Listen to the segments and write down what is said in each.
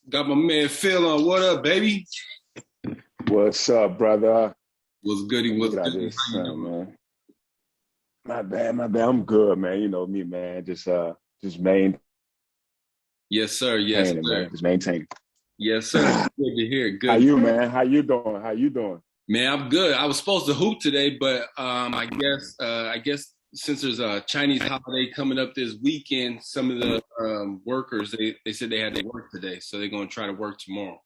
Got my man Phil on. What up, baby? What's up, brother? What's goody? Let me What's get out goody? this, How you doing? man. My bad. I'm good, man. You know me, man. Just maintaining, Yes, sir. Yes, sir. man. Just maintaining. Yes, sir. Good to hear. How Good. you, man? How you doing? How you doing? Man, I'm good. I was supposed to hoop today, but I guess since there's a Chinese holiday coming up this weekend, some of the workers they said they had to work today, so they're gonna try to work tomorrow,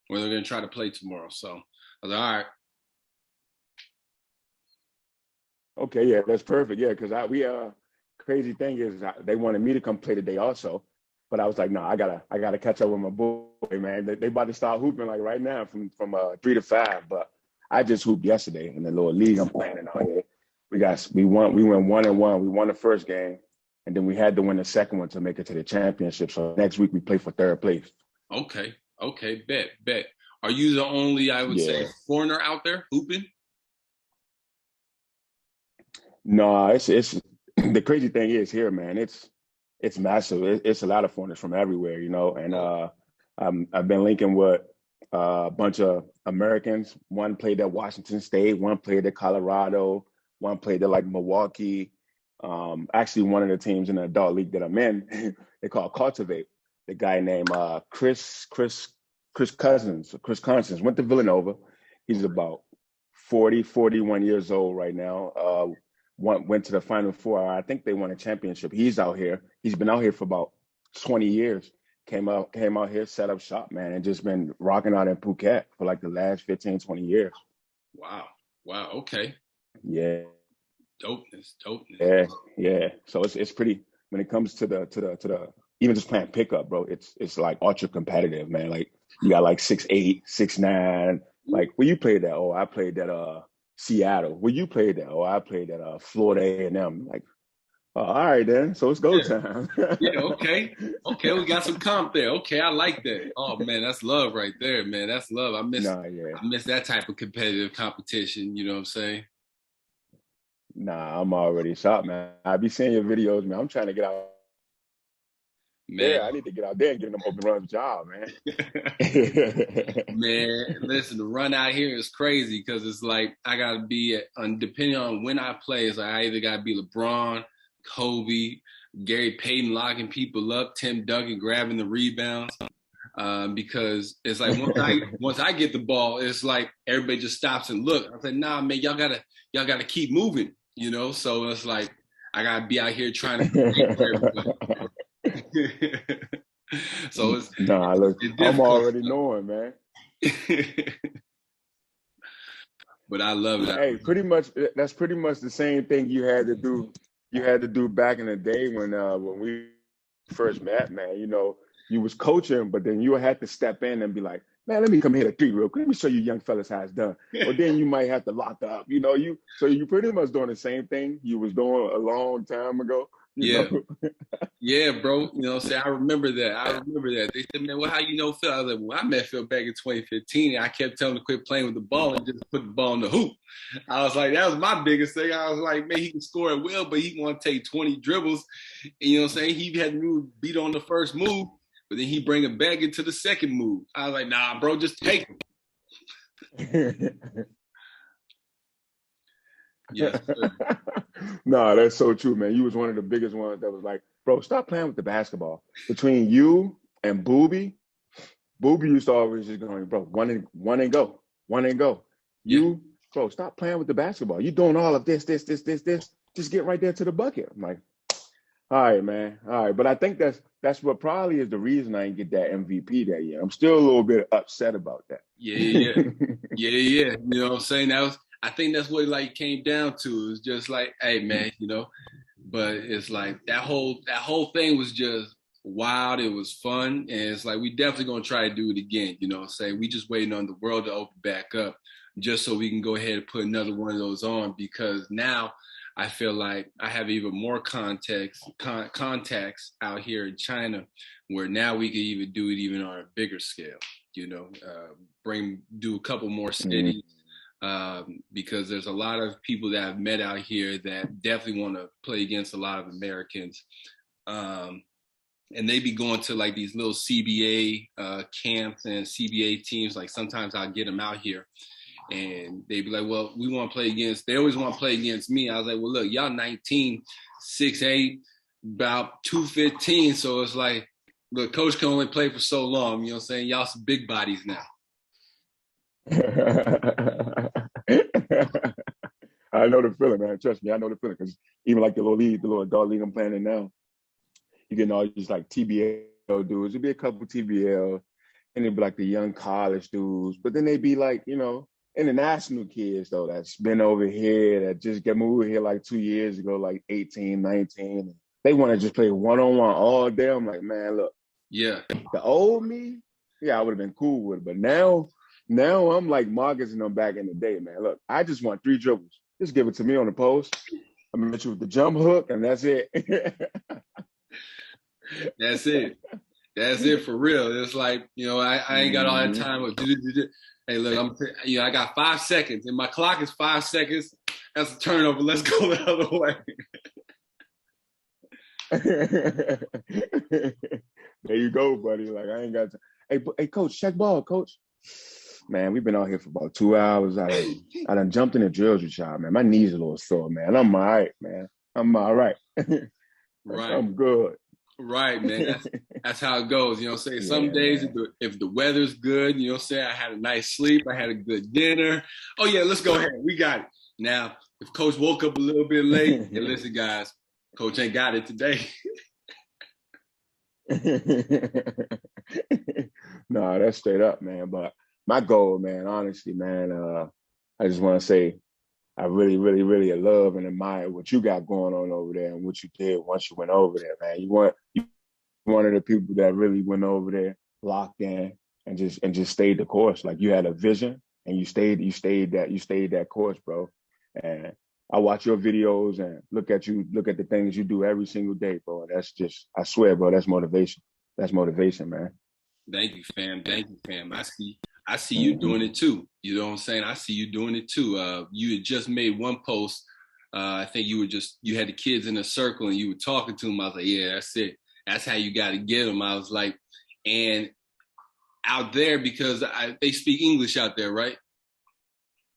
or they're gonna try to play tomorrow. So I was like, all right, Okay, yeah, that's perfect. Yeah, because I we crazy thing is they wanted me to come play today also, but I was like, no, I gotta catch up with my boy, man. They about to start hooping like right now from 3 to 5, but I just hooped yesterday in the little league I'm playing in out here. We went 1-1. We won the first game, and then we had to win the second one to make it to the championship. So next week we play for third place. okay, okay, bet. Are you the only, I would say, Yeah. foreigner out there hooping? No, it's the crazy thing is here, man. It's massive. It's a lot of foreigners from everywhere, and Oh, I've been linking with a bunch of Americans. One played at Washington State, one played at Colorado, one played at like Milwaukee. Actually, one of the teams in the adult league that I'm in, they call Cultivate. The guy named Chris Cousins, Chris Constance, went to Villanova. He's about 41 years old right now. Went to the Final Four. I think they won a championship. He's out here. He's been out here for about 20 years. Came out here, set up shop, man, and just been rocking out in Phuket for like the last 15, 20 years. wow, wow. Okay, Yeah, dopeness. yeah, yeah. So it's pretty when it comes to the even just playing pickup, bro. It's like ultra competitive, man. Like you got like 6'8", 6'9". Like where you played that? Oh, I played that Seattle. Where you played that? Oh, I played that Florida A&M. Like, oh, all right then. So it's go Yeah, time. yeah. Okay, okay. We got some comp there. Okay, I like that. Oh man, that's love right there, man. That's love. Nah, yeah. I miss that type of competitive competition. You know what I'm saying? Nah, I'm already shot, man. I be seeing your videos, man. I'm trying to get out Man, there. I need to get out there and give them open runs job, man. man. Listen, the run out here is crazy because it's like I gotta be depending on when I play. It's like I either gotta be LeBron, Kobe, Gary Payton locking people up, Tim Duncan grabbing the rebounds. Because it's like once I get the ball, it's like everybody just stops and look. I said, nah, man, y'all gotta keep moving, you know. So it's like I gotta be out here trying to create for everybody. So Nah, look, it's I'm difficult already knowing, man. stuff, but I love it. Hey, pretty much that's pretty much the same thing you had to do. You had to do back in the day when we first met, man. You was coaching, but then you had to step in and be like, man, let me come hit a three real quick. Let me show you young fellas how it's done. Or then you might have to lock up. You pretty much doing the same thing you was doing a long time ago. You Yeah, know. yeah, bro. You know, say I remember that. I remember that. They said, man, well, how you know Phil? I was like, well, I met Phil back in 2015, and I kept telling him to quit playing with the ball and just put the ball in the hoop. I was like, that was my biggest thing. I was like, man, he can score at will, but he want to take 20 dribbles. And, you know what I'm saying? He had me beat on the first move, but then he bring it back into the second move. I was like, nah, bro, just take him. Yes, sir. No, that's so true, man. You was one of the biggest ones that was like, bro, stop playing with the basketball. Between you and Booby used to always just going, bro, one and go, one and go. Yeah. You, bro, stop playing with the basketball. You doing all of this. Just get right there to the bucket. I'm like, all right, man. All right. But I think that's what probably is the reason I didn't get that MVP that year. I'm still a little bit upset about that. Yeah, yeah, yeah. Yeah, yeah. You know what I'm saying? I think that's what it like came down to. It's just like, hey man, you know, but it's like that whole thing was just wild. It was fun. And it's like we definitely gonna try to do it again, you know, say we just waiting on the world to open back up just so we can go ahead and put another one of those on because now I feel like I have even more contacts out here in China where now we can even do it even on a bigger scale, you know, do a couple more Mm, cities because there's a lot of people that I've met out here that definitely want to play against a lot of Americans. Um, and they be going to like these little CBA camps and CBA teams. Like sometimes I'll get them out here, and they be like, well, we want to play against, they always want to play against me. I was like, well, look, y'all 19, 6'8", about 215. So it's like, look, coach can only play for so long. You know what I'm saying? Y'all some big bodies now. I know the feeling, man. Trust me, I know the feeling. Because even like the little adult league I'm playing in now, you getting all these like TBL dudes. There'd be a couple TBL, and it'd be like the young college dudes. But then they'd be like, international kids though that's been over here that just got moved here like 2 years ago, like 18, 19. They want to just play one-on-one all day. I'm like, man, look, yeah, the old me, yeah, I would have been cool with it. But now I'm like Marcus and them back in the day, man. Look, I just want 3 dribbles. Just give it to me on the post. I'm gonna hit you with the jump hook, and that's it. That's it. That's it for real. It's like, I ain't got all that time. Hey, look, I got 5 seconds, and my clock is 5 seconds. That's a turnover. Let's go the other way. There you go, buddy. Like, I ain't got to. Hey, coach, check ball, coach. Man, we've been out here for about 2 hours. I done jumped in the drills with y'all, man. My knees are a little sore, man. I'm all right, man. I'm all right. Right. I'm good. Right, man. That's how it goes. You know what I'm saying? Some days, if the weather's good, you know what I'm saying? I had a nice sleep. I had a good dinner. Oh, yeah, let's go ahead. We got it. Now, if coach woke up a little bit late, and listen, guys, coach ain't got it today. No, that's straight up, man. But my goal, man, honestly, man, I just want to say I really, really, really love and admire what you got going on over there and what you did once you went over there, man. You one of the people that really went over there, locked in, and just stayed the course. Like you had a vision and you stayed that course, bro. And I watch your videos and look at the things you do every single day, bro. That's just, I swear, bro, that's motivation. That's motivation, man. Thank you, fam. Thank you, fam. I see you doing it too. You know what I'm saying? I see you doing it too. You had just made one post. I think you had the kids in a circle and you were talking to them. I was like, yeah, that's it. That's how you got to get them. I was like, and out there, because they speak English out there, right?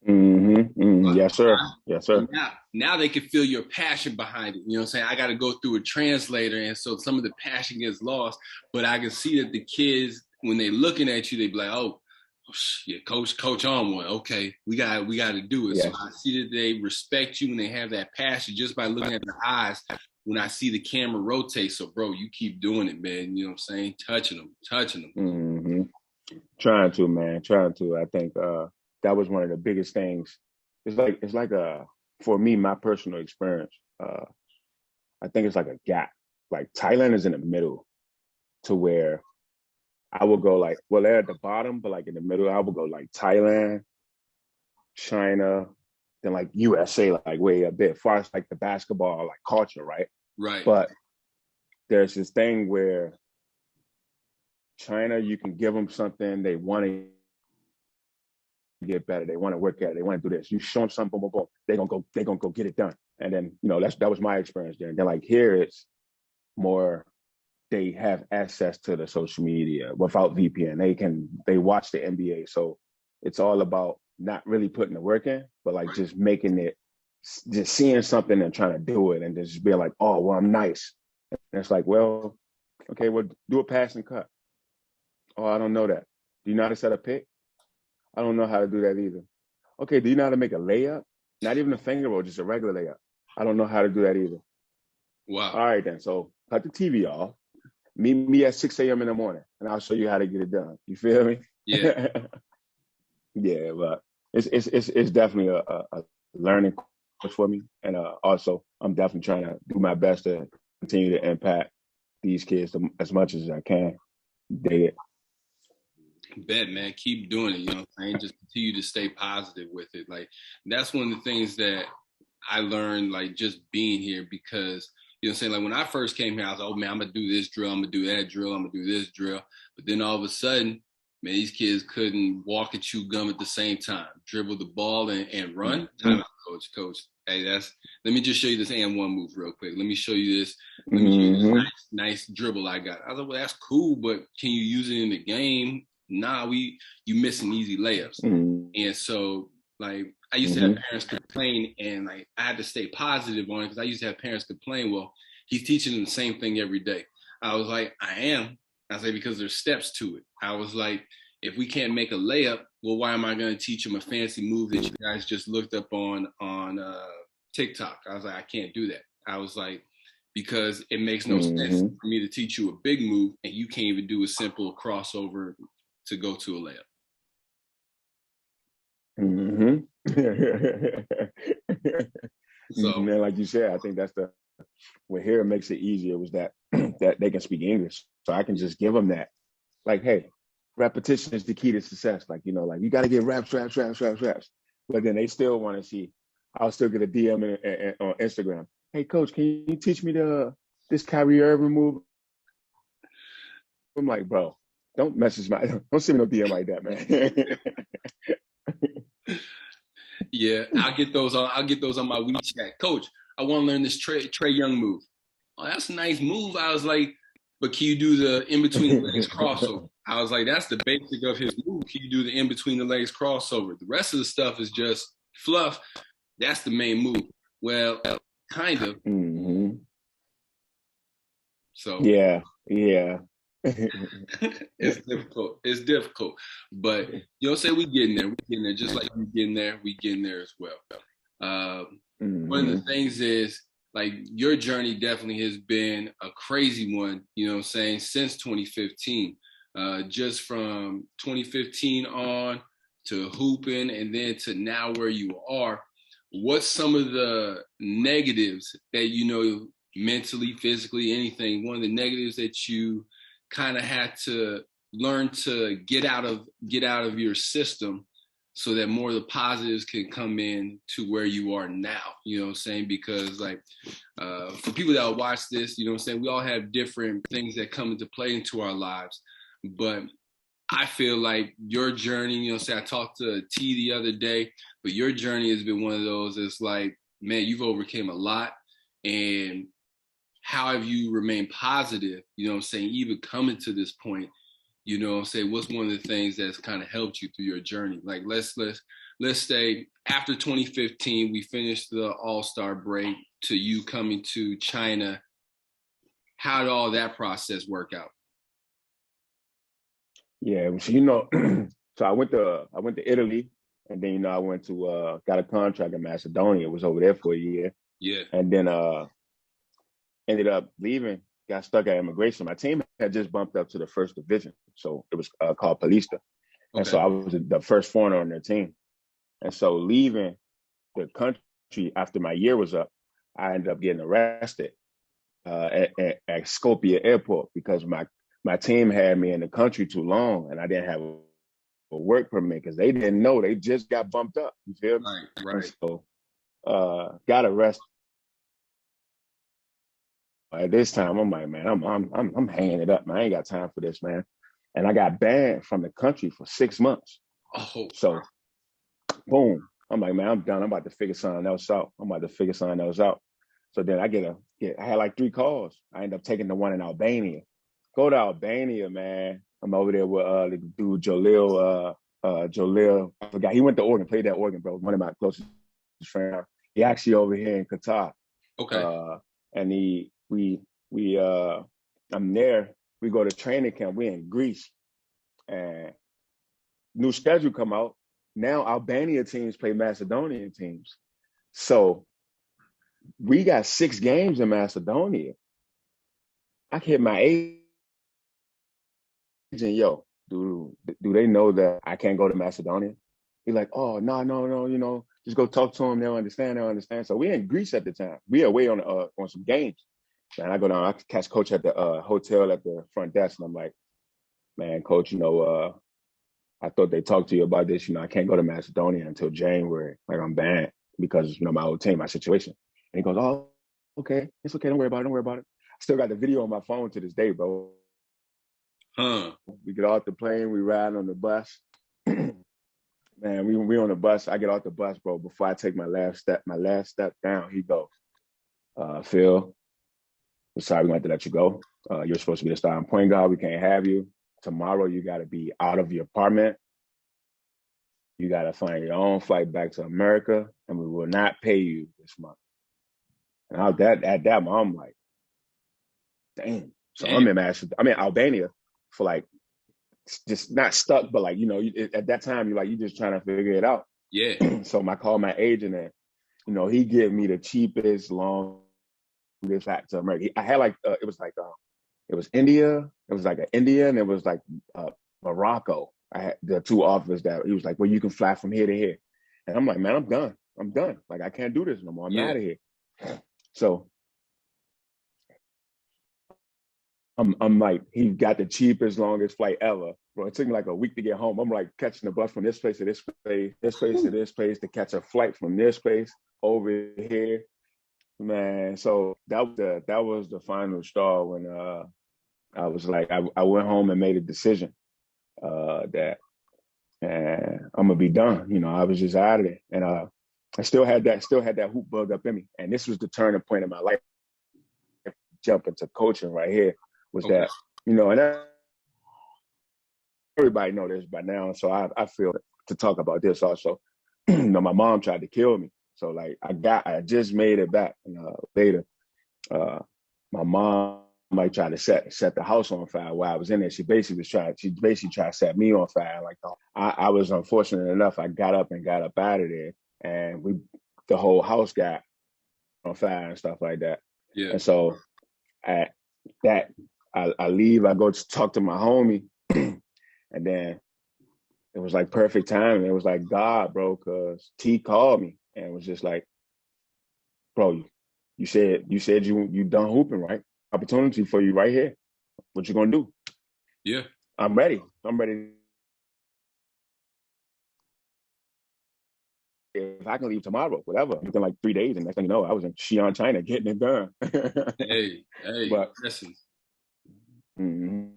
Yes, sir. Yes, sir. Now they can feel your passion behind it. You know what I'm saying? I got to go through a translator, and so some of the passion gets lost. But I can see that the kids, when they're looking at you, they be like, "Oh, yeah, coach on one. Okay, we got to do it." Yes. So I see that they respect you and they have that passion just by looking at their eyes. When I see the camera rotate, so bro, you keep doing it, man. You know what I'm saying? Touching them. Mm-hmm. Trying to, man. Trying to. I think that was one of the biggest things. It's like for me, my personal experience, I think it's like a gap. Like Thailand is in the middle to where I would go like, well, they're at the bottom, but like in the middle, I would go like Thailand, China, then like USA, like way a bit far as like the basketball, like culture, right? Right. But there's this thing where China, you can give them something, they want to get better. They want to work at it. They want to do this. You show them something, boom, boom, boom. They're gonna go get it done. And then, that was my experience there. And then like here it's more, they have access to the social media without VPN. They watch the NBA. So it's all about not really putting the work in, but like just making it, just seeing something and trying to do it and just being like, oh, well, I'm nice. And it's like, well, okay, well, do a pass and cut. Oh, I don't know that. Do you know how to set a pick? I don't know how to do that either. Okay, do you know how to make a layup? Not even a finger roll, just a regular layup. I don't know how to do that either. Wow. All right, then. So cut the TV off. Meet me at 6 a.m. in the morning, and I'll show you how to get it done. You feel me? Yeah. Yeah, but it's definitely a learning course for me. And also, I'm definitely trying to do my best to continue to impact these kids as much as I can. Dig it. Bet, man. Keep doing it. You know what I'm saying? Just continue to stay positive with it. Like, that's one of the things that I learned, like, just being here, because, you know what I'm saying? Like, when I first came here, I was like, oh, man, I'm going to do this drill. I'm going to do that drill. I'm going to do this drill. But then all of a sudden, man, these kids couldn't walk and chew gum at the same time, dribble the ball and run. Time out, Coach. Hey, let me just show you this and one move real quick. Let me show you this. Let me show you this nice dribble I got. I was like, well, that's cool, but can you use it in the game? Nah, you missing easy layups. And so, like, I used to have parents complain, and like I had to stay positive on it because I used to have parents complain, well, he's teaching them the same thing every day. I was like, I am. I say, because there's steps to it. I was like, if we can't make a layup, well, why am I going to teach them a fancy move that you guys just looked up on TikTok? I was like, I can't do that. I was like, because it makes no sense for me to teach you a big move and you can't even do a simple crossover to go to a layup. So, man, like you said, I think that's what here makes it easier was that that they can speak English, so I can just give them that, like, hey, repetition is the key to success. Like, you know, like you got to get reps. But then they still want to see. I'll still get a DM on Instagram. Hey, coach, can you teach me this Kyrie Irving move? I'm like, bro, don't send me no DM like that, man. Yeah, I'll get those on my WeChat. Coach, I want to learn this Trae Young move. Oh, that's a nice move. I was like, but can you do the in between the legs crossover? I was like, that's the basic of his move. Can you do the in between the legs crossover? The rest of the stuff is just fluff. That's the main move. Well, kind of. So yeah. It's difficult. But you know, say we getting there. Just like we getting there as well. One of the things is, like, your journey definitely has been a crazy one, you know what I'm saying, since 2015. Just from 2015 on to hooping and then to now where you are. What's some of the negatives that, you know, mentally, physically, anything, one of the negatives that you kind of had to learn to get out of your system so that more of the positives can come in to where you are now, you know what I'm saying? Because, like, for people that will watch this, you know what I'm saying, we all have different things that come into play into our lives. But I feel like your journey, you know, say I talked to T the other day, but your journey has been one of those, it's like, man, you've overcame a lot. And how have you remained positive, you know what I'm saying, even coming to this point, you know what I'm saying? What's one of the things that's kind of helped you through your journey? Like, let's say after 2015, we finished the All-Star break to you coming to China. How did all that process work out? Yeah, so, you know, so I went to Italy, and then, you know, I went to got a contract in Macedonia. Was over there for a year. Yeah. And then ended up leaving, got stuck at immigration. My team had just bumped up to the first division, so it was called Paulista. Okay. And so I was the first foreigner on their team. And so leaving the country after my year was up, I ended up getting arrested at Skopje Airport because my team had me in the country too long, and I didn't have a work permit because they didn't know. They just got bumped up. You feel me? Right. And so got arrested. At this time, I'm like, man, I'm hanging it up, man. I ain't got time for this, man. And I got banned from the country for 6 months. Oh, so boom. I'm like, man, I'm done. I'm about to figure something else out. So then I had like 3 calls. I ended up taking the one in Albania. Go to Albania, man. I'm over there with the dude Jalil. I forgot. He went to Oregon, played that Oregon, bro. One of my closest friends. He actually over here in Qatar. Okay. And I'm there. We go to training camp. We in Greece, and new schedule come out. Now Albania teams play Macedonian teams, so we got 6 games in Macedonia. I hit my agent, yo, do they know that I can't go to Macedonia? He's like, oh, no, you know, just go talk to them. They'll understand. So we're in Greece at the time. We are away on some games. And I go down, I catch coach at the hotel at the front desk, and I'm like, man, coach, you know, I thought they talked to you about this. You know, I can't go to Macedonia until January. Like, I'm banned because, you know, my old team, my situation. And he goes, oh, okay. It's okay. Don't worry about it. I still got the video on my phone to this day, bro. We get off the plane. We ride on the bus. Man, we on the bus. I get off the bus, bro. Before I take my last step down, he goes, Phil, we're sorry we have to let you go. You're supposed to be the starting point guard. We can't have you. Tomorrow you got to be out of your apartment. You got to find your own flight back to America, and we will not pay you this month. And I, that at that moment, I'm like, damn. So Damn. I'm in Albania for like just not stuck, but like at that time you just trying to figure it out. Yeah. So I called my agent, and he gave me the cheapest longest back to America. I had like it was India, it was like an India, and it was like Morocco. I had the two offers that he was like, well, you can fly from here to here, and I'm like, man, I'm done. I'm done. Like I can't do this no more. I'm Yeah. out of here. So I'm like, he got the cheapest, longest flight ever. Bro, it took me like a week to get home. I'm like catching the bus from this place to this place, this place to this place to catch a flight from this place over here. Man, so that was the final straw when I was like I went home and made a decision that and I'm gonna be done. I was just out of there. And I still had that hoop bug up in me. And this was the turning point in my life, jump into coaching right here, was Okay. that, and everybody know this by now. So I feel to talk about this also. My mom tried to kill me. So like I just made it back. And later, my mom might try to set the house on fire while I was in there. She basically tried to set me on fire. Like I was unfortunate enough. I got up out of there, and the whole house got on fire and stuff like that. Yeah. And so at that, I leave. I go to talk to my homie, and then it was like perfect timing. It was like God, bro, because T called me and was just like, bro, you said you done hooping, right? Opportunity for you right here. What you gonna do? Yeah. I'm ready. I'm ready. If I can leave tomorrow, whatever. Within like 3 days, and next thing you know, I was in Xi'an, China, getting it done. Hey, but listen. mhm.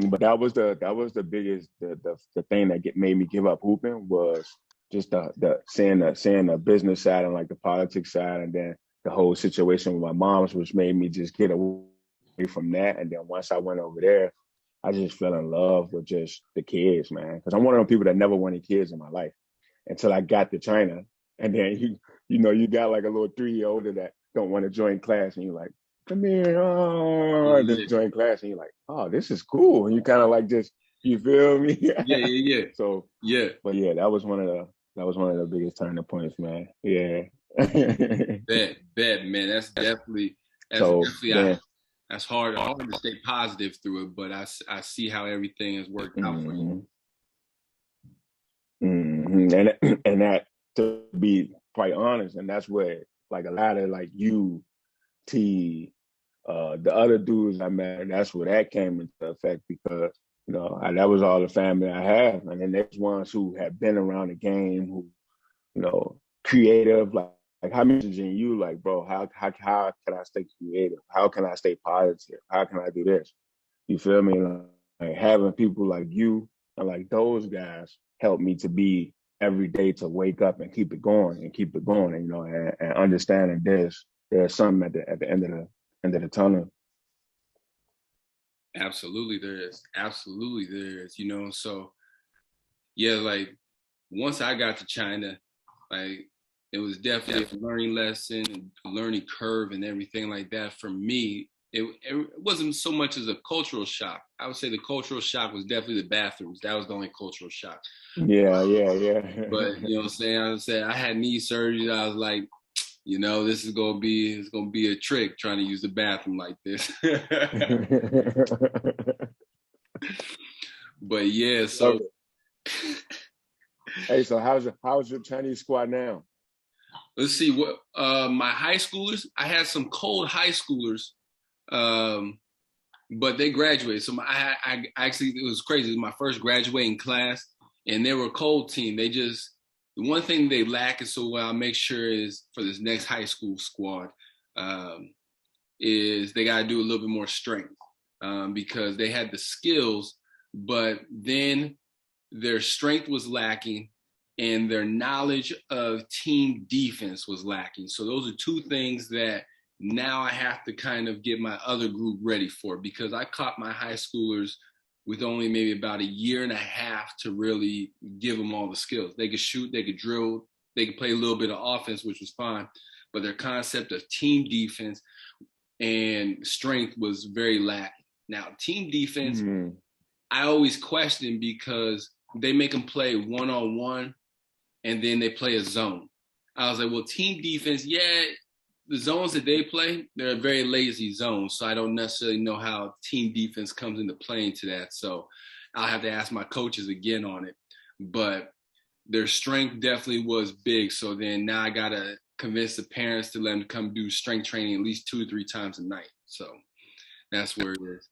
But that was the biggest the thing that made me give up hooping was just the seeing the business side and like the politics side, and then the whole situation with my mom's, which made me just get away from that. And then once I went over there, I just fell in love with just the kids, man. Because I'm one of those people that never wanted kids in my life until I got to China, and then you got like a little 3 year older that don't want to join class, and you're like, come here, oh, to Yeah. join class, and you're like, oh, this is cool, and you kind of like just, you feel me? Yeah. Yeah. So, Yeah. but yeah, that was one of the biggest turning points, man. Yeah. Bet, man. That's So definitely then, that's hard to stay positive through it, but I see how everything has worked out for you. mhm, and that, to be quite honest, and that's where like a lot of like you, T, the other dudes I met, that's where that came into effect, because that was all the family I have, and then there's ones who have been around the game, who creative, like how messaging you, like, bro, how can I stay creative? How can I stay positive? How can I do this? You feel me? Like having people like you and like those guys help me to be every day, to wake up and keep it going and keep it going, and understanding there's something at the end of the tunnel. Absolutely, there is. Absolutely, there is. So yeah, like once I got to China, like it was definitely a learning lesson, a learning curve, and everything like that for me. It wasn't so much as a cultural shock. I would say the cultural shock was definitely the bathrooms. That was the only cultural shock. Yeah, yeah, But yeah. you know what I'm saying? I had knee surgery. I was like, this is gonna be a trick trying to use the bathroom like this. But yeah, Love so it. Hey, so how's your Chinese squad now? let's see what my high schoolers. I had some cold high schoolers, um, but they graduated. So I actually, it was crazy. It was my first graduating class, and they were a cold team. The one thing they lack is, so what I'll make sure is for this next high school squad, um, is they got to do a little bit more strength, because they had the skills, but then their strength was lacking and their knowledge of team defense was lacking. So those are two things that now I have to kind of get my other group ready for, because I caught my high schoolers with only maybe about a year and a half to really give them all the skills. They could shoot, they could drill, they could play a little bit of offense, which was fine, but their concept of team defense and strength was very lacking. Now, team defense, I always question because they make them play one-on-one and then they play a zone. I was like, well, team defense, yeah, the zones that they play, they're a very lazy zone. So I don't necessarily know how team defense comes into play into that. So I'll have to ask my coaches again on it. But their strength definitely was big. So then now I got to convince the parents to let them come do strength training at least 2 to 3 times a night. So that's where it is.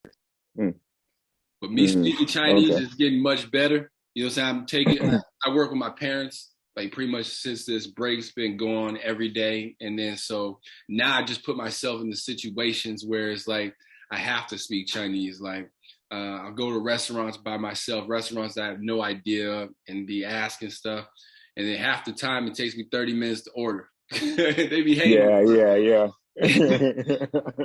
But me speaking Chinese is getting much better. You know what I'm saying? I work with my parents like pretty much since this break's been going every day. And then so now I just put myself in the situations where it's like I have to speak Chinese. Like I'll go to restaurants by myself, restaurants that I have no idea, and be asking stuff. And then half the time it takes me 30 minutes to order. They be hating. Yeah.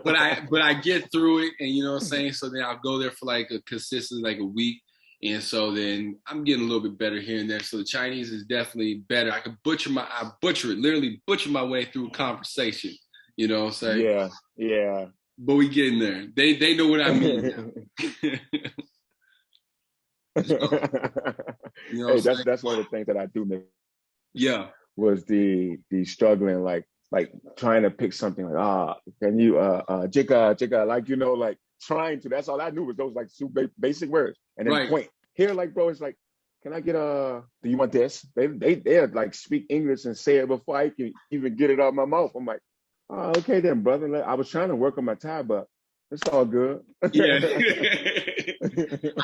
but I get through it, and you know what I'm saying? So then I'll go there for like a consistent, like a week. And so then I'm getting a little bit better here and there. So the Chinese is definitely better. I butcher it, literally butcher my way through a conversation. You know what I'm saying? Yeah. But we getting there. They know what I mean now. So, you know that's one of the things that I do miss. Yeah. Was the struggling, like trying to pick something like, can you jika, like, you know, like trying to, that's all I knew was those like super basic words. And then point. Here, like, bro, it's like, can I get do you want this? They like speak English and say it before I can even get it out of my mouth. I'm like, okay then, brother. I was trying to work on my Thai, but it's all good. Yeah.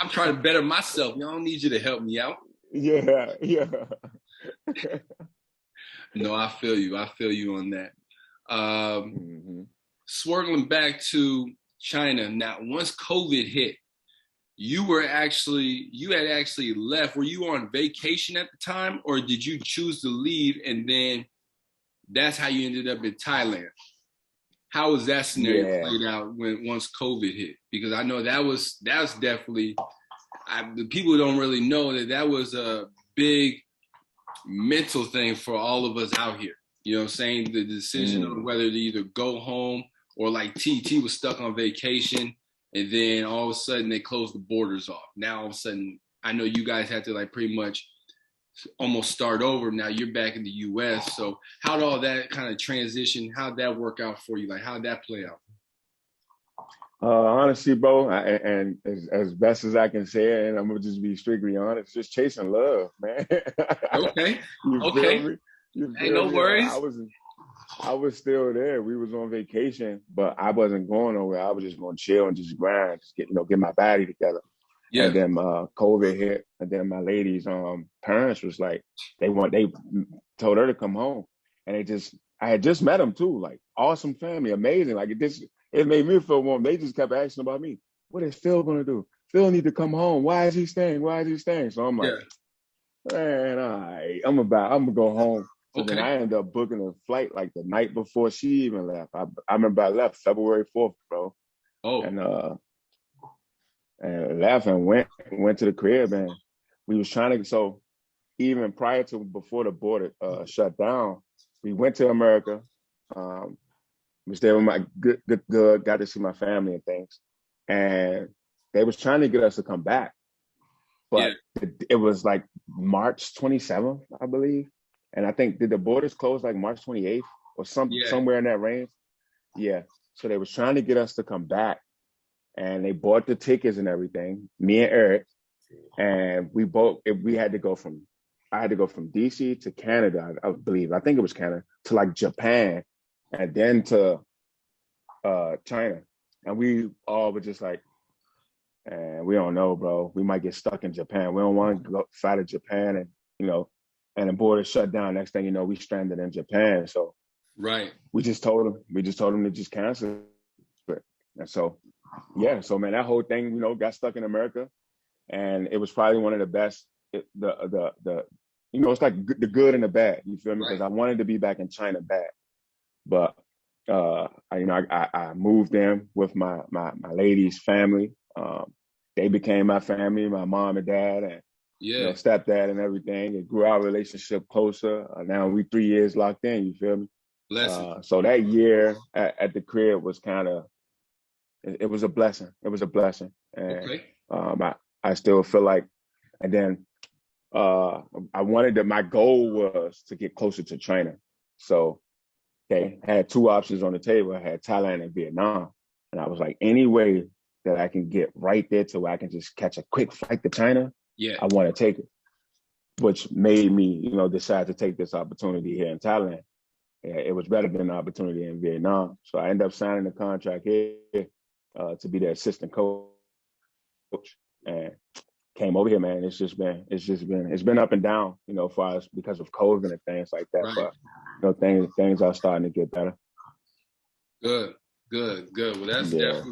I'm trying to better myself. I don't need you to help me out. Yeah. No, I feel you. I feel you on that. Swirling back to China. Now, once COVID hit, you had actually left. Were you on vacation at the time, or did you choose to leave and then that's how you ended up in Thailand? How was that scenario played out once COVID hit? Because I know that's definitely, the people don't really know that was a big mental thing for all of us out here. You know what I'm saying? The decision on whether to either go home or like T was stuck on vacation, and then all of a sudden they closed the borders off. Now all of a sudden, I know you guys had to like pretty much almost start over. Now you're back in the US. So how did all that kind of transition, how'd that work out for you? Like how'd that play out? Honestly, bro, and as best as I can say it, and I'm gonna just be strictly honest, just chasing love, man. Okay. Hey, no worries. I was still there. We was on vacation, but I wasn't going nowhere. I was just going to chill and just grind, just get my body together. Yeah. And then COVID hit, and then my lady's parents was like, they told her to come home, and I had just met them too, like awesome family, amazing. Like it made me feel warm. They just kept asking about me. What is Phil gonna do? Phil need to come home. Why is he staying? So I'm like, man, all right, I'm gonna go home. So then I ended up booking a flight like the night before she even left. I remember I left February 4th, bro. Oh. And left and went to the crib, and we was trying to. So even prior to before the border shut down, we went to America. Was there with my good, got to see my family and things, and they was trying to get us to come back, but it was like March 27th, I believe. And I think, did the borders close like March 28th or somewhere in that range? Yeah. So they was trying to get us to come back, and they bought the tickets and everything, me and Eric, and I had to go from DC to Canada, I believe. I think it was Canada, to like Japan, and then to China. And we all were just like, we don't know, bro. We might get stuck in Japan. We don't want to go fly to Japan, and and the border shut down. Next thing you know, we stranded in Japan. So we just told them to just cancel it. And so man, that whole thing, got stuck in America. And it was probably one of the best the it's like the good and the bad. You feel me? Because Right. I wanted to be back in China bad, but I moved in with my lady's family. They became my family, my mom and dad, and Yeah. stepdad and everything. It grew our relationship closer. Now we 3 years locked in. You feel me? Blessing. So that year at the crib was kind of it was a blessing. It was a blessing, and Okay. I still feel like, and then I wanted that my goal was to get closer to China. So they had two options on the table. I had Thailand and Vietnam, and I was like, any way that I can get right there to where I can just catch a quick flight to China, Yeah. I want to take it. Which made me, decide to take this opportunity here in Thailand. It was better than the opportunity in Vietnam. So I ended up signing a contract here to be the assistant coach, and came over here, man. It's been up and down, for us because of COVID and things like that. Right. But things are starting to get better. Good. Good. Good. Well, Yeah.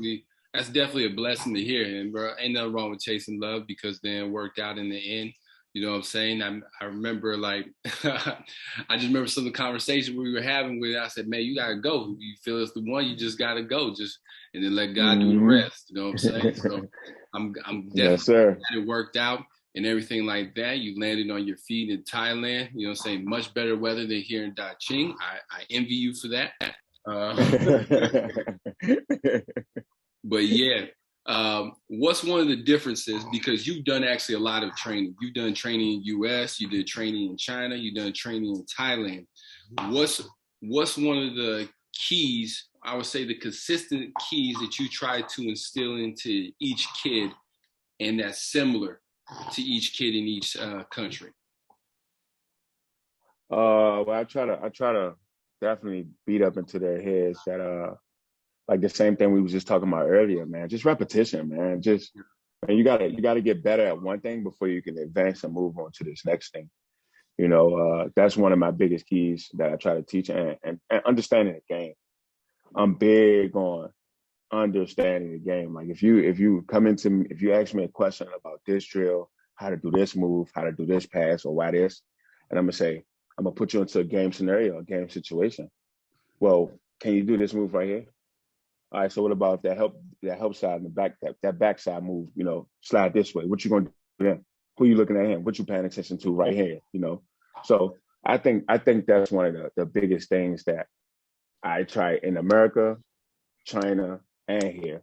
that's definitely a blessing to hear. And bro, ain't nothing wrong with chasing love because then it worked out in the end. You know what I'm saying? I remember like I just remember some of the conversations we were having with. I said, man, you gotta go. You feel it's the one, you just gotta go. Just and then let God do the Mm-hmm. rest. You know what I'm saying? So I'm Yes, definitely sir. glad it worked out and everything like that. You landed on your feet in Thailand. You know what I'm saying? Much better weather than here in Da Ching. I envy you for that. But yeah, what's one of the differences? Because you've done actually a lot of training. You've done training in US, you did training in China, you've done training in Thailand. What's what's one of the keys? I would say the consistent keys that you try to instill into each kid, and that's similar to each kid in each country. Well, I try to definitely beat up into their heads that like the same thing we was just talking about earlier, man. Just repetition, man. Just man, you gotta get better at one thing before you can advance and move on to this next thing. That's one of my biggest keys that I try to teach, and understanding the game. I'm big on understanding the game. Like if you ask me a question about this drill, how to do this move, how to do this pass, or why this, and I'm gonna put you into a game scenario, a game situation. Well, can you do this move right here? All right, so what about that help side in the back, that backside move, slide this way. What you gonna do then? Who you looking at him? What you paying attention to right here? So I think that's one of the biggest things that I try in America, China, and here.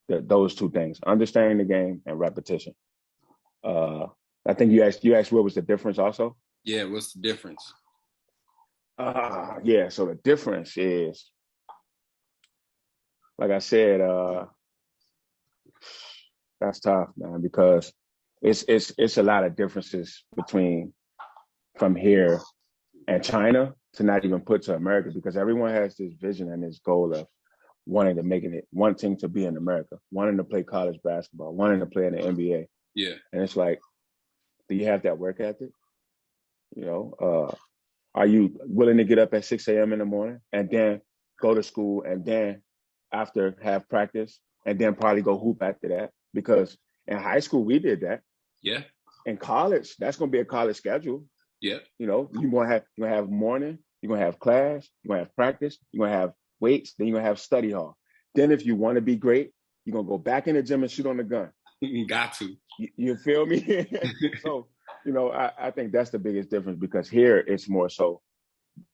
Those two things: understanding the game and repetition. Uh, I think you asked what was the difference also. Yeah, what's the difference? Yeah. So the difference is, like I said, that's tough, man, because it's a lot of differences between from here and China to not even put to America, because everyone has this vision and this goal of wanting to be in America, wanting to play college basketball, wanting to play in the NBA. Yeah, And it's like, do you have that work ethic? You know, are you willing to get up at 6 a.m. in the morning and then go to school and then after have practice and then probably go hoop after that? Because in high school we did that. yeah, In college, that's gonna be a college schedule. yeah, You're gonna have morning, you're gonna have class, you're gonna have practice, you're gonna have weights, then you're gonna have study hall. Then if you want to be great, you're gonna go back in the gym and shoot on the gun. got to. You feel me? So, I think that's the biggest difference, because here it's more so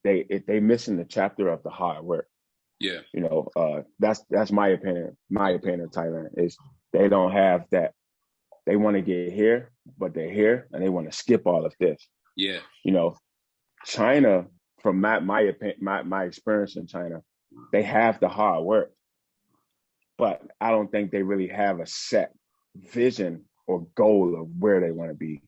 they missing the chapter of the hard work. Yeah, That's my opinion. My opinion of Thailand is they don't have that. They want to get here, but they're here and they want to skip all of this. yeah, You know, China, from my opinion, my experience in China, they have the hard work, but I don't think they really have a set vision or goal of where they want to be.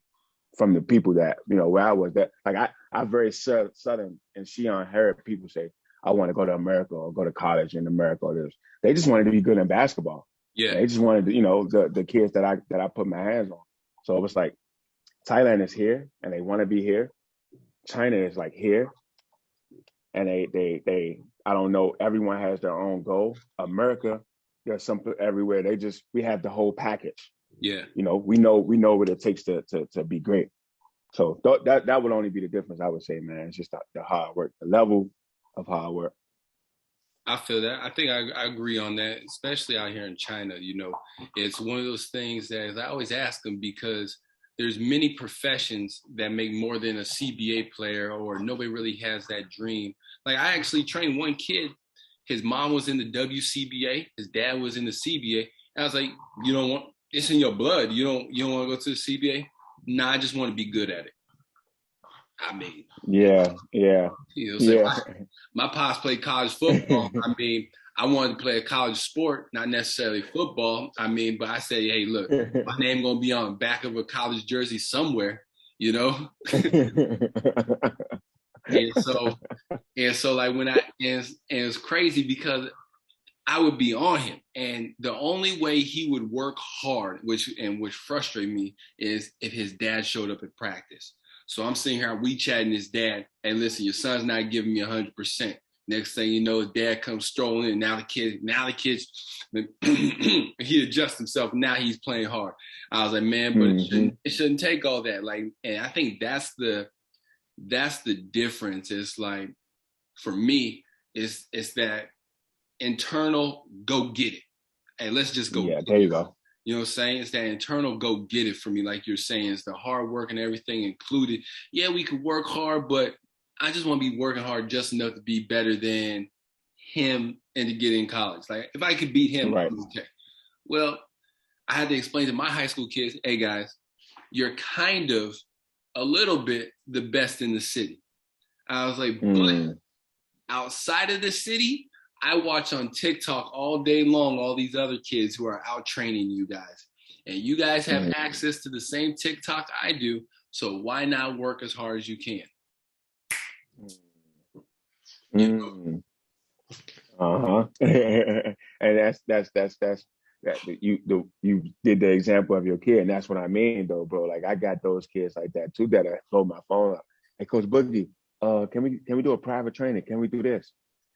From the people that where I was, that like I very sudden and Xi'an heard people say, I want to go to America or go to college in America or this. They just wanted to be good in basketball. yeah, They just wanted to, the kids that I put my hands on. So it was like Thailand is here and they want to be here. China is like here and they I don't know, everyone has their own goal. America, there's some everywhere. We have the whole package. Yeah. We know what it takes to be great. So that would only be the difference, I would say, man. It's just the hard work, the level of hard work. I feel that. I think I agree on that, especially out here in China. It's one of those things that I always ask them because there's many professions that make more than a CBA player, or nobody really has that dream. Like I actually trained one kid. His mom was in the WCBA. His dad was in the CBA. I was like, you don't want it's in your blood. You don't want to go to the CBA? Nah, I just want to be good at it. I mean, yeah. So my pops played college football. I mean, I wanted to play a college sport, not necessarily football. I mean, but I said, hey, look, my name gonna be on the back of a college jersey somewhere, and so like and it's crazy because I would be on him, and the only way he would work hard, which frustrated me, is if his dad showed up at practice. So I'm sitting here, we chatting his dad, hey, listen, your son's not giving me 100%. Next thing you know, his dad comes strolling, and now the kid's, he adjusts himself. Now he's playing hard. I was like, man, but it shouldn't take all that. Like, and I think that's the difference. It's like, for me, it's that internal go get it. Hey, let's just go. Yeah, there you go. You know what I'm saying? It's that internal go get it for me, like you're saying. It's the hard work and everything included. Yeah, we could work hard, but I just want to be working hard just enough to be better than him and to get in college. Like, if I could beat him, right. Okay. Well, I had to explain to my high school kids, hey, guys, you're kind of a little bit the best in the city. I was like, but outside of the city, I watch on TikTok all day long all these other kids who are out training you guys. And you guys have access to the same TikTok I do, so why not work as hard as you can? And that's you did the example of your kid, and that's what I mean, though, bro. Like I got those kids like that too that I hold my phone up. Hey, Coach Boogie, can we do a private training? Can we do this?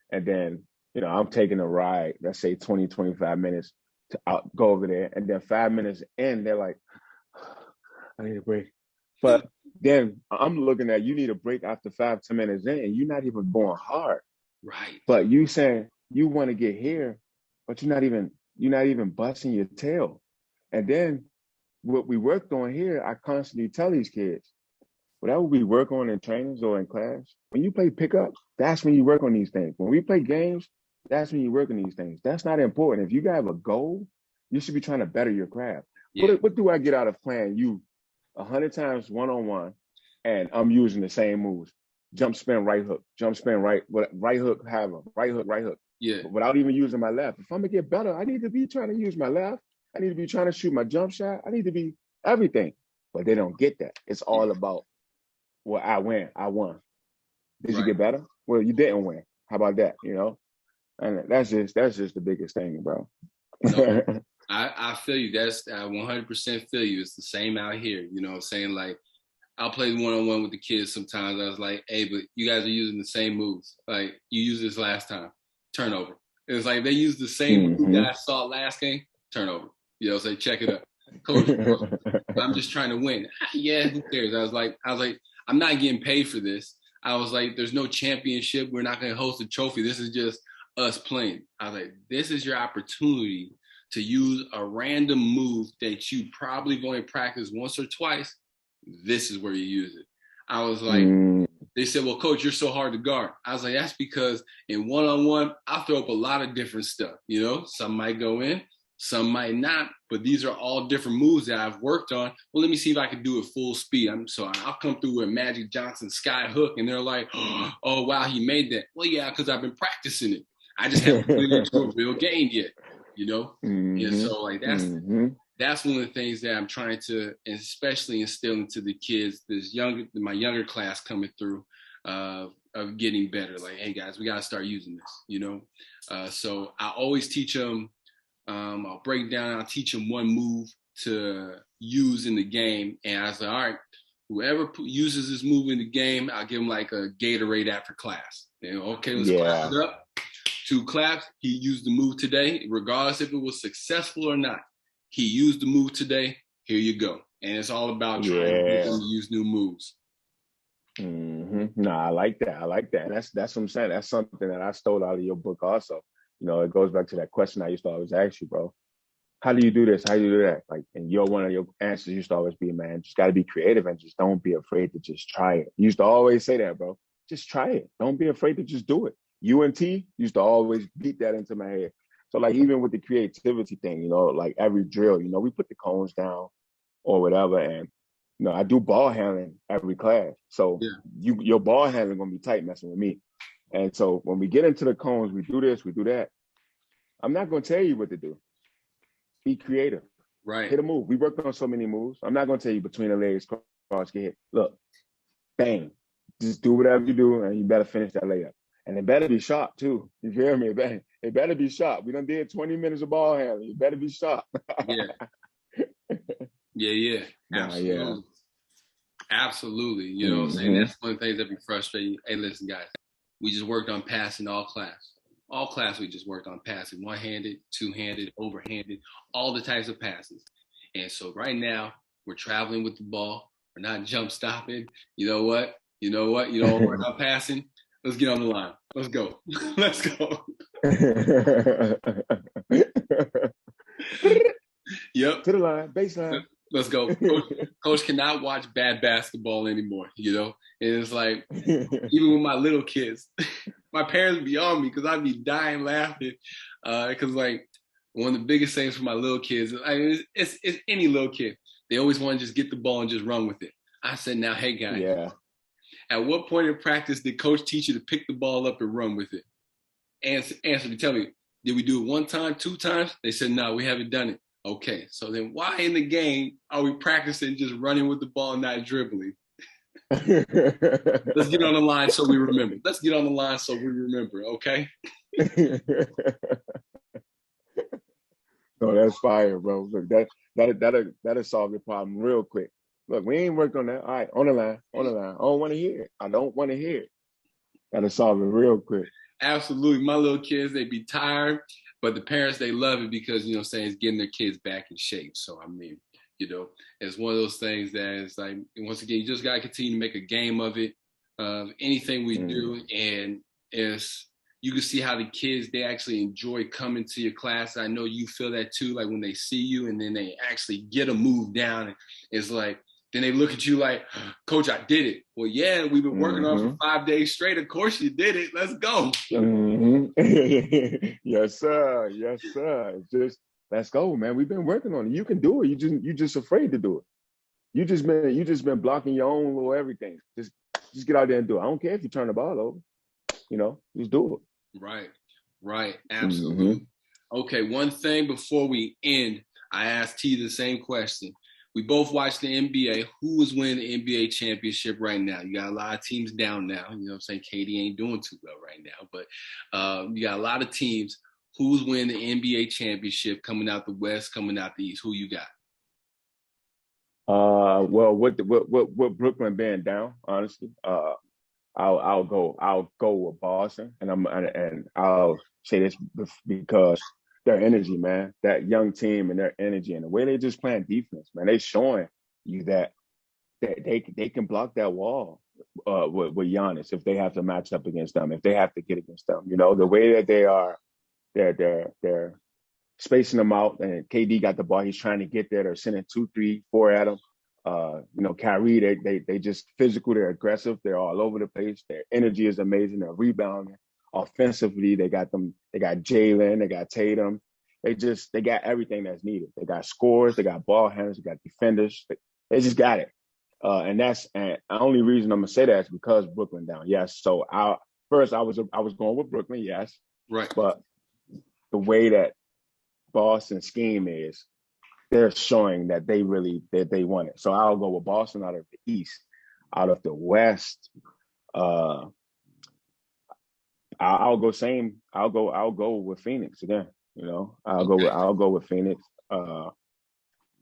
And then I'm taking a ride, let's say 20, 25 minutes to go over there. And then 5 minutes in, they're like, I need a break. But then I'm looking at, you need a break after 5, 10 minutes in, and you're not even going hard. Right. But you saying you want to get here, but you're not even busting your tail. And then what we worked on here, I constantly tell these kids, whatever we work on in trainings or in class, when you play pickup, that's when you work on these things. When we play games, that's when you work on these things. That's not important. If you have a goal, you should be trying to better your craft. Yeah. What do I get out of playing you 100 times one-on-one, and I'm using the same moves? Jump, spin, right hook. Jump, spin, right hook, have a right hook. Yeah. Without even using my left. If I'm going to get better, I need to be trying to use my left. I need to be trying to shoot my jump shot. I need to be everything. But they don't get that. It's all about, well, I won. Did you get better? Well, you didn't win. How about that? And that's just the biggest thing, bro. No, I feel you. That's I 100% feel you. It's the same out here. You know what I'm saying? Like, I'll play one-on-one with the kids sometimes. I was like, hey, but you guys are using the same moves. Like, you used this last time. Turnover. It's like they used the same move that I saw last game. Turnover. Say, check it up. Coach, I'm just trying to win. Yeah, who cares? I was like, I'm not getting paid for this. I was like, there's no championship. We're not going to host a trophy. This is just us playing. I was like, this is your opportunity to use a random move that you probably going to practice once or twice. This is where you use it. I was like, they said, well, Coach, you're so hard to guard. I was like, that's because in one-on-one, I throw up a lot of different stuff. Some might go in, some might not, but these are all different moves that I've worked on. Well, let me see if I can do it full speed. So I'll come through with Magic Johnson sky hook, and they're like, oh, wow, he made that. Well, yeah, because I've been practicing it. I just haven't put it into a real game yet, And so, like, that's one of the things that I'm trying to, especially instill into the kids, my younger class coming through, of getting better. Like, hey, guys, we got to start using this, So I always teach them. I'll break down. I'll teach them one move to use in the game, and I was like, all right, whoever uses this move in the game, I'll give them like a Gatorade after class. Okay, let's clap it up. 2 claps. He used the move today, regardless if it was successful or not. he used the move today. Here you go. And it's all about trying to get them to use new moves. No, I like that. I like that. And that's what I'm saying. That's something that I stole out of your book also. You know, it goes back to that question I used to always ask you, bro. How do you do this? How do you do that? Like, and one of your answers used to always be, man, just got to be creative and just don't be afraid to just try it. You used to always say that, bro. Just try it. Don't be afraid to just do it. UNT used to always beat that into my head. So like, even with the creativity thing, you know, like every drill, you know, we put the cones down or whatever. And, you know, I do ball handling every class. So your ball handling going to be tight messing with me. And so when we get into the cones, we do this, we do that. I'm not going to tell you what to do. Be creative. Right. Hit a move. We worked on so many moves. I'm not going to tell you between the legs, cross, get hit. Look, bang. Just do whatever you do, and you better finish that layup. And it better be sharp, too. You hear me? It better be sharp. We done did 20 minutes of ball handling. It better be sharp. Yeah. Absolutely. Absolutely. You know what I'm saying? That's one of the things that be frustrating. Hey, listen, guys. We just worked on passing all class. All class we just worked on passing, one-handed, two-handed, overhanded, all the types of passes. And so right now, we're traveling with the ball. We're not jump stopping. You know what? You don't work on passing. Let's get on the line. Let's go. Let's go. Yep. To the line, baseline. Let's go. Coach cannot watch bad basketball anymore, you know? And it's like, even with my little kids, my parents be on me because I'd be dying laughing. Because like one of the biggest things for my little kids, it's any little kid. They always want to just get the ball and just run with it. I said, now, hey guys, at what point in practice did coach teach you to pick the ball up and run with it? Answer me, tell me, did we do it one time, two times? They said, no, we haven't done it. Okay, so then why in the game are we practicing just running with the ball and not dribbling? Let's get on the line so we remember. Let's get on the line so we remember, okay? No, that's fire, bro. Look, that'll solve your problem real quick. Look, we ain't worked on that. All right, on the line. I don't want to hear it. I don't want to hear it. That'll solve it real quick. Absolutely. My little kids, they be tired, but the parents, they love it because, you know what I'm saying, it's getting their kids back in shape. So, I mean, you know, it's one of those things that is like, once again, you just got to continue to make a game of it, anything we do. And you can see how the kids, they actually enjoy coming to your class. I know you feel that too, like when they see you and then they actually get a move down. It's like, then they look at you like, Coach, I did it. Well, yeah, we've been working on for 5 days straight. Of course you did it. Let's go. Yes, sir. Yes, sir. Just let's go, man. We've been working on it. You can do it. You just afraid to do it. You just been blocking your own little everything. Just get out there and do it. I don't care if you turn the ball over. You know, just do it. Right. Absolutely. Okay, one thing before we end, I asked T the same question. We both watch the NBA. Who is winning the NBA championship right now? You got a lot of teams down now. You know what I'm saying? KD ain't doing too well right now. But you got a lot of teams. Who's winning the NBA championship coming out the West, coming out the East? Who you got? Well, with Brooklyn being down, honestly, I'll go with Boston, and I'll say this because their energy, man, that young team and their energy and the way they just playing defense, man, they showing you that they can block that wall with Giannis if they have to match up against them, if they have to get against them. You know, the way that they're spacing them out, and KD got the ball, he's trying to get there. They're sending 2, 3, 4 at him. You know, Kyrie, they just physical, they're aggressive, they're all over the place. Their energy is amazing. They're rebounding. Offensively, they got Jalen, they got Tatum. They got everything that's needed. They got scores, they got ball handlers, they got defenders. They just got it. And the only reason I'm gonna say that is because Brooklyn down. Yes. So I was going with Brooklyn, yes. Right. But the way that Boston scheme is, they're showing that they want it. So I'll go with Boston out of the East. Out of the West, I'll go same. I'll go with Phoenix again. You know, I'll go with Phoenix.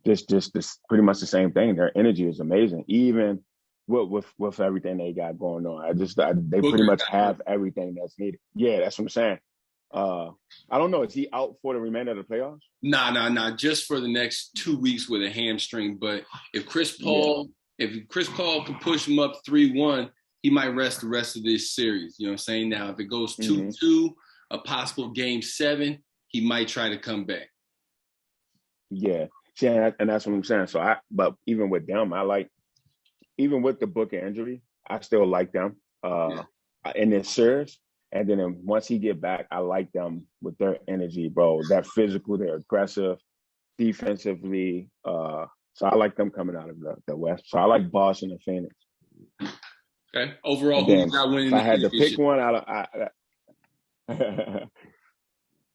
Just pretty much the same thing. Their energy is amazing, even with everything they got going on. They pretty much have everything that's needed. Yeah, that's what I'm saying. I don't know. Is he out for the remainder of the playoffs? Nah. Just for the next 2 weeks with a hamstring. But if Chris Paul can push him up 3-1, he might rest the rest of this series. You know what I'm saying? Now, if it goes 2-2, a possible game 7, he might try to come back. Yeah. And that's what I'm saying. But even with them, even with the Booker injury, I still like them in this series. And then once he get back, I like them with their energy, bro. That physical, they're aggressive, defensively. So I like them coming out of the West. So I like Boston and Phoenix. Okay. Overall, who you got winning the championship? If I had to pick one,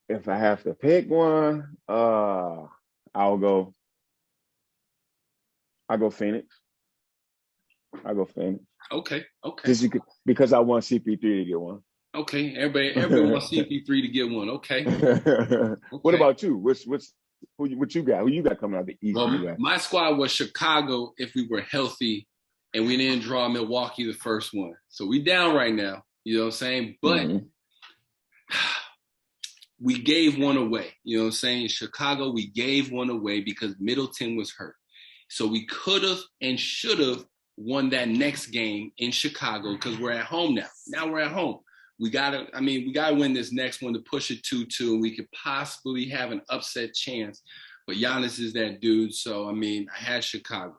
if I have to pick one, I'll go Phoenix. Okay. Just because I want CP3 to get one. Okay. Everybody wants CP3 to get one. Okay. What about you? What you got? Who you got coming out of the East? Well, my squad was Chicago if we were healthy and we didn't draw Milwaukee the first one. So we down right now. You know what I'm saying? But we gave one away. You know what I'm saying? Chicago, we gave one away because Middleton was hurt. So we could have and should have won that next game in Chicago because we're at home now. Now we're at home. We gotta win this next one to push it 2-2, and we could possibly have an upset chance. But Giannis is that dude. So, I had Chicago.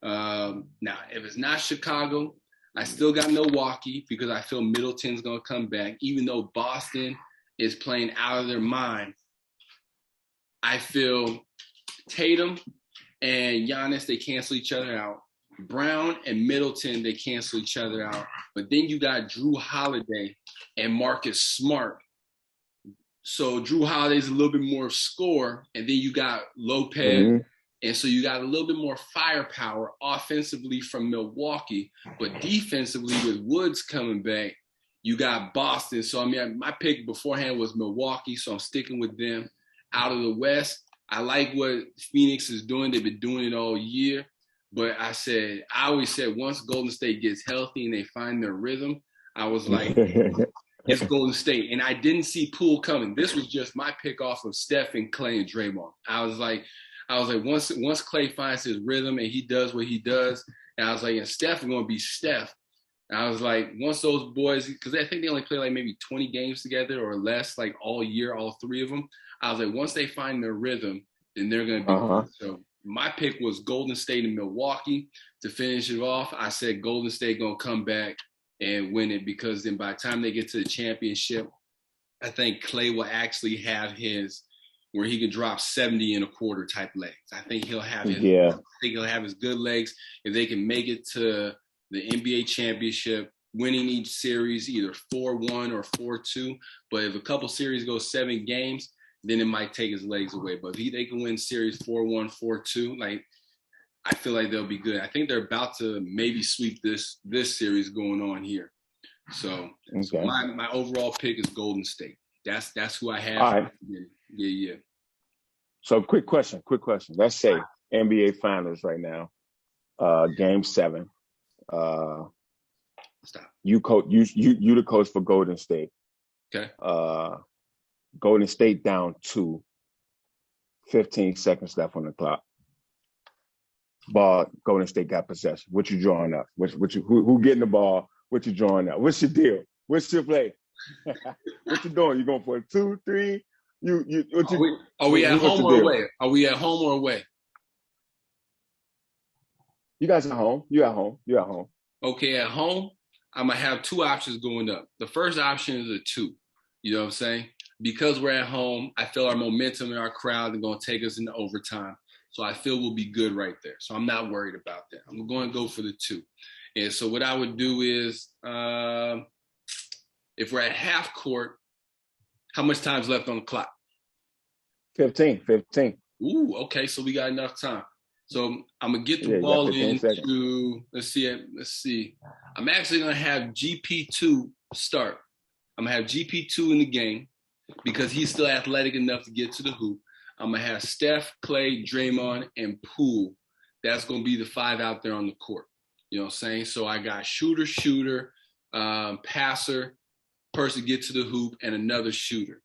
Now, if it's not Chicago, I still got Milwaukee because I feel Middleton's going to come back. Even though Boston is playing out of their mind, I feel Tatum and Giannis, they cancel each other out. Brown and Middleton, they cancel each other out. But then you got Drew Holiday and Marcus Smart. So Drew Holiday's a little bit more score, and then you got Lopez. And so you got a little bit more firepower offensively from Milwaukee, but defensively with Woods coming back, you got Boston. So, my pick beforehand was Milwaukee, so I'm sticking with them. Out of the West, I like what Phoenix is doing. They've been doing it all year. But I always said once Golden State gets healthy and they find their rhythm, I was like, it's Golden State. And I didn't see Poole coming. This was just my pick off of Steph and Clay and Draymond. I was like, once Clay finds his rhythm and he does what he does, and I was like, and Steph is going to be Steph. And I was like, once those boys, because I think they only play like maybe 20 games together or less, like all year, all three of them. I was like, once they find their rhythm, then they're going to be good. So my pick was Golden State and Milwaukee to finish it off. I said Golden State going to come back and win it because then by the time they get to the championship, I think Clay will actually have his where he could drop 70 and a quarter type legs. I think he'll have his good legs if they can make it to the NBA championship, winning each series either 4-1 or 4-2. But if a couple series go 7 games, then it might take his legs away. But if they can win series 4-1, 4-2, like I feel like they'll be good. I think they're about to maybe sweep this series going on here. So my overall pick is Golden State. That's who I have. All right. Yeah. So quick question. Let's say NBA Finals right now, Game 7. Stop. You the coach for Golden State. Okay. Golden State down 2. 15 seconds left on the clock. Ball. Golden State got possession. What you drawing up? Who getting the ball? What you drawing up? What's your deal? What's your play? What you doing? You going for a 2, 3? Are we at home or away? Are we at home or away? You guys at home. You're at home. Okay, at home, I'm going to have 2 options going up. The first option is a 2. You know what I'm saying? Because we're at home, I feel our momentum in our crowd is going to take us into overtime. So I feel we'll be good right there. So I'm not worried about that. I'm going to go for the 2. And so what I would do is, if we're at half court, how much time's left on the clock? 15. Ooh, okay. So we got enough time. So I'm going to get the ball into, let's see. I'm actually going to have GP2 start. I'm going to have GP2 in the game because he's still athletic enough to get to the hoop. I'm going to have Steph, Clay, Draymond, and Poole. That's going to be the 5 out there on the court. You know what I'm saying? So I got shooter, passer, person get to the hoop, and another shooter.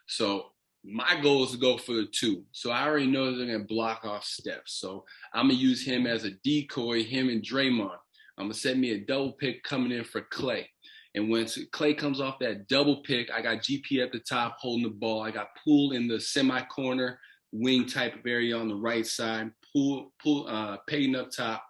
So my goal is to go for the 2. So I already know they're going to block off Steph. So I'm going to use him as a decoy, him and Draymond. I'm going to set me a double pick coming in for Klay. And when Klay comes off that double pick, I got GP at the top holding the ball. I got Poole in the semi-corner wing type of area on the right side. Payton up top.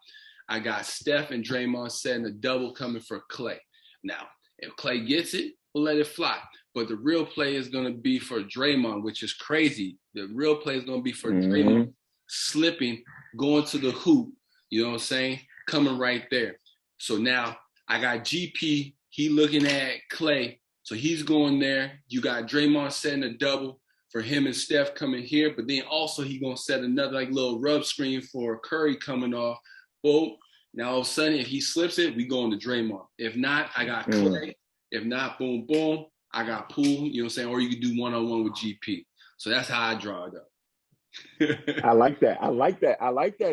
I got Steph and Draymond setting a double coming for Klay. Now, if Klay gets it, we'll let it fly. But the real play is going to be for Draymond, which is crazy. The real play is going to be for Draymond slipping, going to the hoop, you know what I'm saying, coming right there. So now I got GP. He looking at Klay. So he's going there. You got Draymond setting a double for him and Steph coming here. But then also he going to set another like little rub screen for Curry coming off. Boom. Now all of a sudden, if he slips it, we go into Draymond. If not, I got Klay. If not, boom, boom. I got Poole, you know what I'm saying? Or you could do one-on-one with GP. So that's how I draw it up. I like that. I like that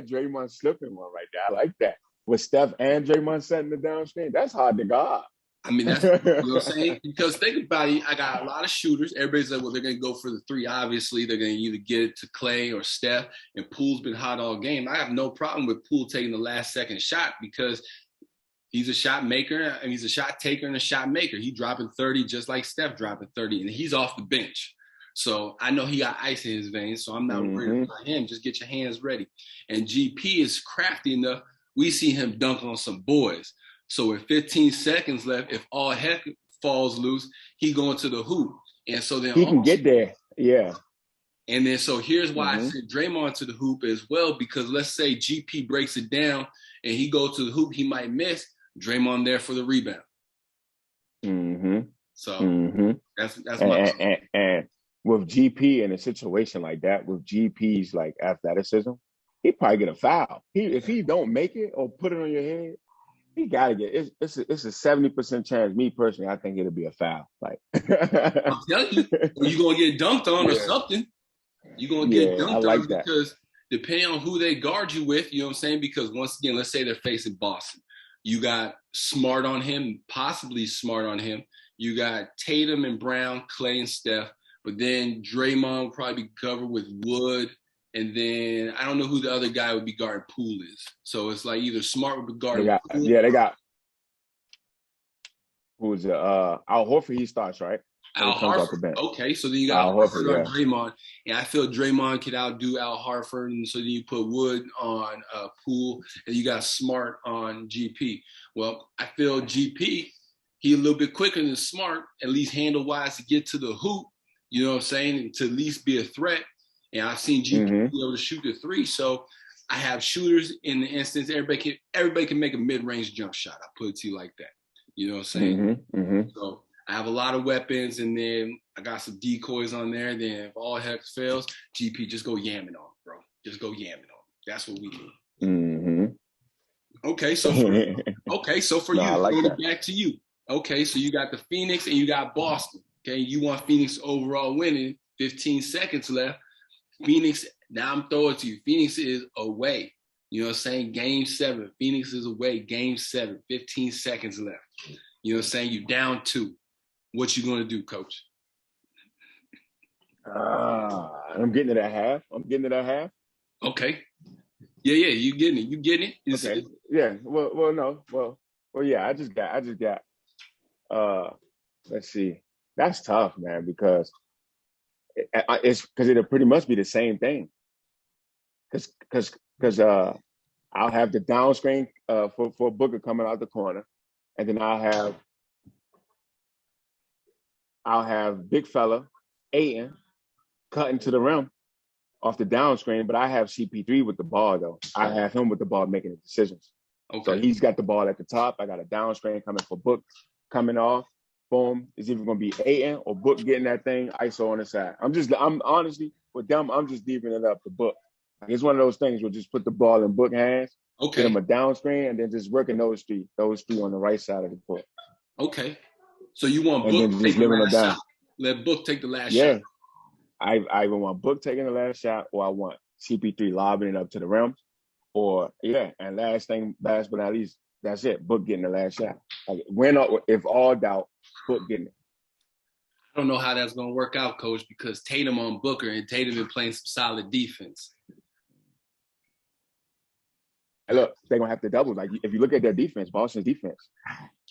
Draymond slipping one right there. I like that. With Steph and Draymond setting the down screen, that's hard to guard. I mean, that's, you know what I'm saying? Because think about it, I got a lot of shooters. Everybody's like, well, they're going to go for the 3. Obviously, they're going to either get it to Klay or Steph, and Poole's been hot all game. I have no problem with Poole taking the last second shot because he's a shot maker, and he's a shot taker and a shot maker. He's dropping 30 just like Steph dropping 30, and he's off the bench. So I know he got ice in his veins, so I'm not worried about him. Just get your hands ready. And GP is crafty enough. We see him dunk on some boys. So with 15 seconds left, if all heck falls loose, he going to the hoop. And so then he can get there. Yeah. And then so here's why I sent Draymond to the hoop as well, because let's say GP breaks it down and he goes to the hoop, he might miss. Draymond there for the rebound. So that's and with GP in a situation like that, with GP's like athleticism, he probably get a foul. If he don't make it or put it on your head, he gotta get it's a 70% chance. Me personally, I think it'll be a foul. Like I'm telling you, you're gonna get dunked on or something. You're gonna get dunked on because depending on who they guard you with, you know what I'm saying? Because once again, let's say they're facing Boston. You got Smart on him, possibly Smart on him. You got Tatum and Brown, Klay and Steph, but then Draymond will probably be covered with Wood. And then I don't know who the other guy would be guarding Poole is. So it's like either Smart would be guarding Poole. Yeah, they got who's Al Horford, he starts, right? Al Horford. Okay, so then you got Al Horford on Draymond. And I feel Draymond could outdo Al Horford. And so then you put Wood on Poole, and you got Smart on GP. Well, I feel GP, he a little bit quicker than Smart, at least handle-wise to get to the hoop, you know what I'm saying, and to at least be a threat. And I've seen GP be able to shoot the 3. So I have shooters in the instance. Everybody can make a mid-range jump shot. I put it to you like that. You know what I'm saying? So I have a lot of weapons, and then I got some decoys on there. Then if all heck fails, GP, just go yamming on, bro. Just go yamming on. That's what we do. Okay, so for you, like back to you. Okay, so you got the Phoenix and you got Boston. Okay, you want Phoenix overall winning. 15 seconds left. Phoenix, now I'm throwing it to you. Phoenix is away. You know what I'm saying? Game 7. Phoenix is away. Game 7. 15 seconds left. You know what I'm saying? You down 2. What you going to do, coach? I'm getting it at half. Okay. Yeah, you getting it. You getting it. Okay. Yeah. Well, yeah, I just got let's see. That's tough, man, because it'll pretty much be the same thing. Because I'll have the down screen for Booker coming out the corner, and then I'll have big fella Ayton cutting to the rim off the down screen, but I have CP3 with the ball though. I have him with the ball making the decisions. Okay. So he's got the ball at the top. I got a down screen coming for Book coming off. Boom. It's either going to be Ayton or Book getting that thing, ISO on the side. I'm honestly, with them, I'm just leaving it up to Book. Like, it's one of those things where just put the ball in Book hands, get him a down screen, and then just working those three on the right side of the court. Okay. So you want Book to take the last shot? Let Book take the last shot. Yeah. I either want Book taking the last shot, or I want CP3 lobbing it up to the rim. Or, and last but not least, that's it. Book getting the last shot. Like, if all doubt, Book getting it. I don't know how that's going to work out, Coach, because Tatum on Booker and Tatum been playing some solid defense. And look, they're gonna have to double. Like if you look at their defense, Boston's defense,